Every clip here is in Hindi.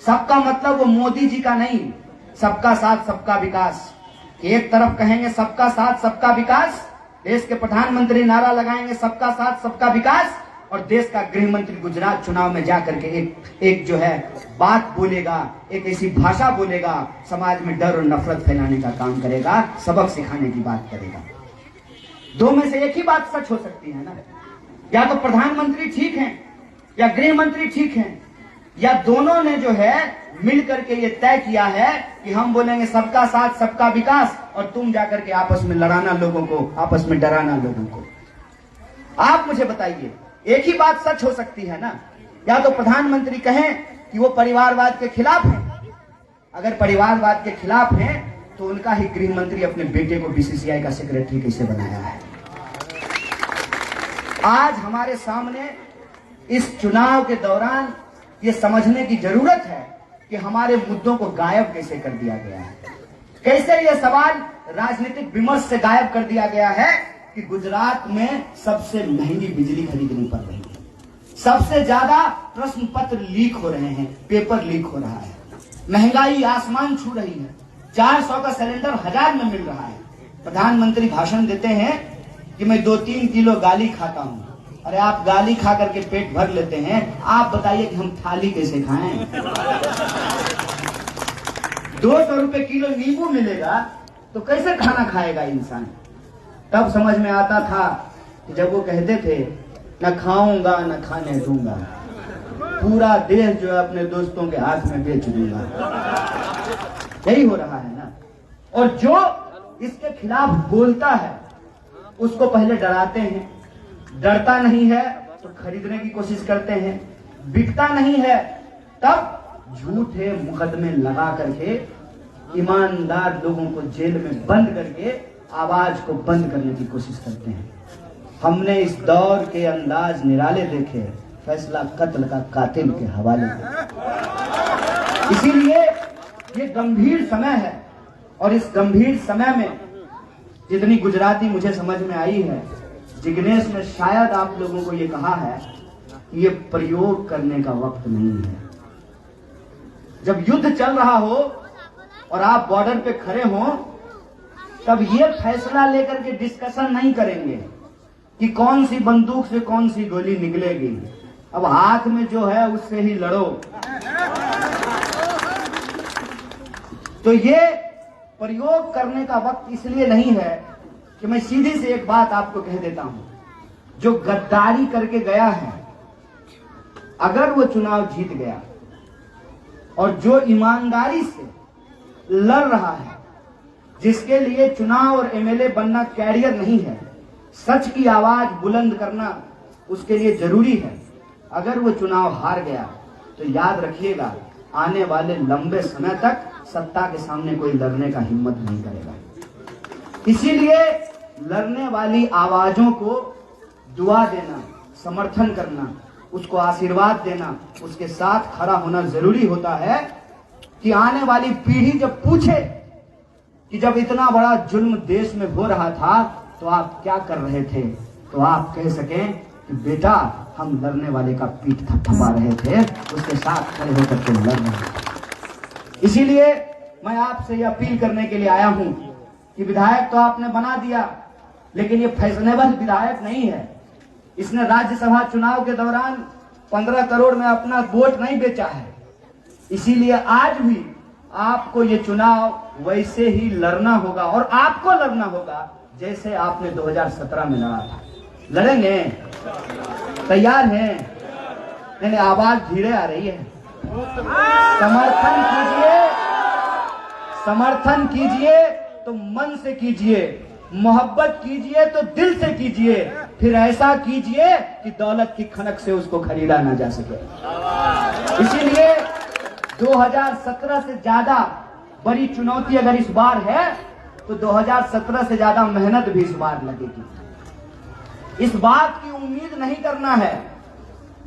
सबका मतलब वो मोदी जी का नहीं, सबका साथ सबका विकास। एक तरफ कहेंगे सबका साथ सबका विकास, देश के प्रधानमंत्री नारा लगाएंगे सबका साथ सबका विकास, और देश का गृह मंत्री गुजरात चुनाव में जाकर के एक जो है बात बोलेगा, एक ऐसी भाषा बोलेगा, समाज में डर और नफरत फैलाने का काम करेगा, सबक सिखाने की बात करेगा। दो में से एक ही बात सच हो सकती है ना, या तो प्रधानमंत्री ठीक हैं या गृह मंत्री ठीक हैं, या दोनों ने जो है मिलकर के ये तय किया है कि हम बोलेंगे सबका साथ सबका विकास, और तुम जाकर के आपस में लड़ाना लोगों को, आपस में डराना लोगों को। आप मुझे बताइए, एक ही बात सच हो सकती है ना, या तो प्रधानमंत्री कहें कि वो परिवारवाद के खिलाफ हैं, अगर परिवारवाद के खिलाफ हैं तो उनका ही गृह मंत्री अपने बेटे को बीसीसीआई का सेक्रेटरी कैसे बनाया है। आज हमारे सामने इस चुनाव के दौरान ये समझने की जरूरत है कि हमारे मुद्दों को गायब कैसे कर दिया गया है, कैसे ये सवाल राजनीतिक विमर्श से गायब कर दिया गया है कि गुजरात में सबसे महंगी बिजली खरीदनी पड़ रही है, सबसे ज्यादा प्रश्न पत्र लीक हो रहे हैं, पेपर लीक हो रहा है, महंगाई आसमान छू रही है, 400 का सिलेंडर 1000 में मिल रहा है। प्रधानमंत्री भाषण देते हैं कि मैं 2-3 किलो गाली खाता हूं। अरे आप गाली खा करके पेट भर लेते हैं, आप बताइए कि हम थाली कैसे खाएं। 200 रुपए किलो नींबू मिलेगा तो कैसे खाना खाएगा इंसान। तब समझ में आता था कि जब वो कहते थे न खाऊंगा न खाने दूंगा, पूरा देश जो है अपने दोस्तों के हाथ में बेच दूंगा। यही हो रहा है ना। और जो इसके खिलाफ बोलता है उसको पहले डराते हैं, डरता नहीं है तो खरीदने की कोशिश करते हैं, बिकता नहीं है तब झूठे मुकदमे लगा करके ईमानदार लोगों को जेल में बंद करके आवाज को बंद करने की कोशिश करते हैं। हमने इस दौर के अंदाज निराले देखे, फैसला कत्ल का कातिल के हवाले। इसीलिए ये गंभीर समय है, और इस गंभीर समय में जितनी गुजराती मुझे समझ में आई है, जिग्नेश ने शायद आप लोगों को ये कहा है कि ये प्रयोग करने का वक्त नहीं है। जब युद्ध चल रहा हो और आप बॉर्डर पे खड़े हो, तब ये फैसला लेकर के डिस्कशन नहीं करेंगे कि कौन सी बंदूक से कौन सी गोली निकलेगी। अब हाथ में जो है उससे ही लड़ो। तो ये प्रयोग करने का वक्त इसलिए नहीं है कि मैं सीधी से एक बात आपको कह देता हूं, जो गद्दारी करके गया है, अगर वो चुनाव जीत गया और जो ईमानदारी से लड़ रहा है, जिसके लिए चुनाव और एमएलए बनना कैरियर नहीं है, सच की आवाज बुलंद करना उसके लिए जरूरी है, अगर वो चुनाव हार गया तो याद रखिएगा आने वाले लंबे समय तक सत्ता के सामने कोई लड़ने का हिम्मत नहीं करेगा। इसीलिए लड़ने वाली आवाजों को दुआ देना, समर्थन करना, उसको आशीर्वाद देना, उसके साथ खड़ा होना जरूरी होता है कि आने वाली पीढ़ी जब पूछे कि जब इतना बड़ा जुल्म देश में हो रहा था तो आप क्या कर रहे थे, तो आप कह सकें कि बेटा हम लड़ने वाले का पीठ थपथपा रहे थे, उसके साथ खड़े होकर के लड़ रहे थे। इसीलिए मैं आपसे यह अपील करने के लिए आया हूं कि विधायक तो आपने बना दिया, लेकिन ये फैशनेबल विधायक नहीं है। इसने राज्यसभा चुनाव के दौरान 15 करोड़ में अपना वोट नहीं बेचा है। इसीलिए आज भी आपको ये चुनाव वैसे ही लड़ना होगा, और आपको लड़ना होगा जैसे आपने 2017 में लड़ा था। लड़ेंगे? तैयार हैं? नहीं, आवाज धीरे आ रही है। समर्थन कीजिए, समर्थन कीजिए तो मन से कीजिए, मोहब्बत कीजिए तो दिल से कीजिए, फिर ऐसा कीजिए कि दौलत की खनक से उसको खरीदा ना जा सके। इसीलिए 2017 से ज्यादा बड़ी चुनौती अगर इस बार है तो 2017 से ज्यादा मेहनत भी इस बार लगेगी। इस बात की उम्मीद नहीं करना है,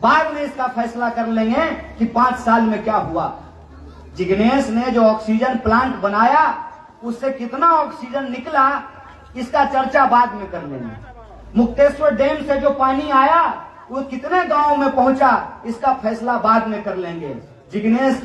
बाद में इसका फैसला कर लेंगे कि 5 साल में क्या हुआ। जिग्नेश ने जो ऑक्सीजन प्लांट बनाया उससे कितना ऑक्सीजन निकला, इसका चर्चा बाद में कर लेंगे। मुक्तेश्वर डैम से जो पानी आया वो कितने गांवों में पहुंचा, इसका फैसला बाद में कर लेंगे। जिग्नेश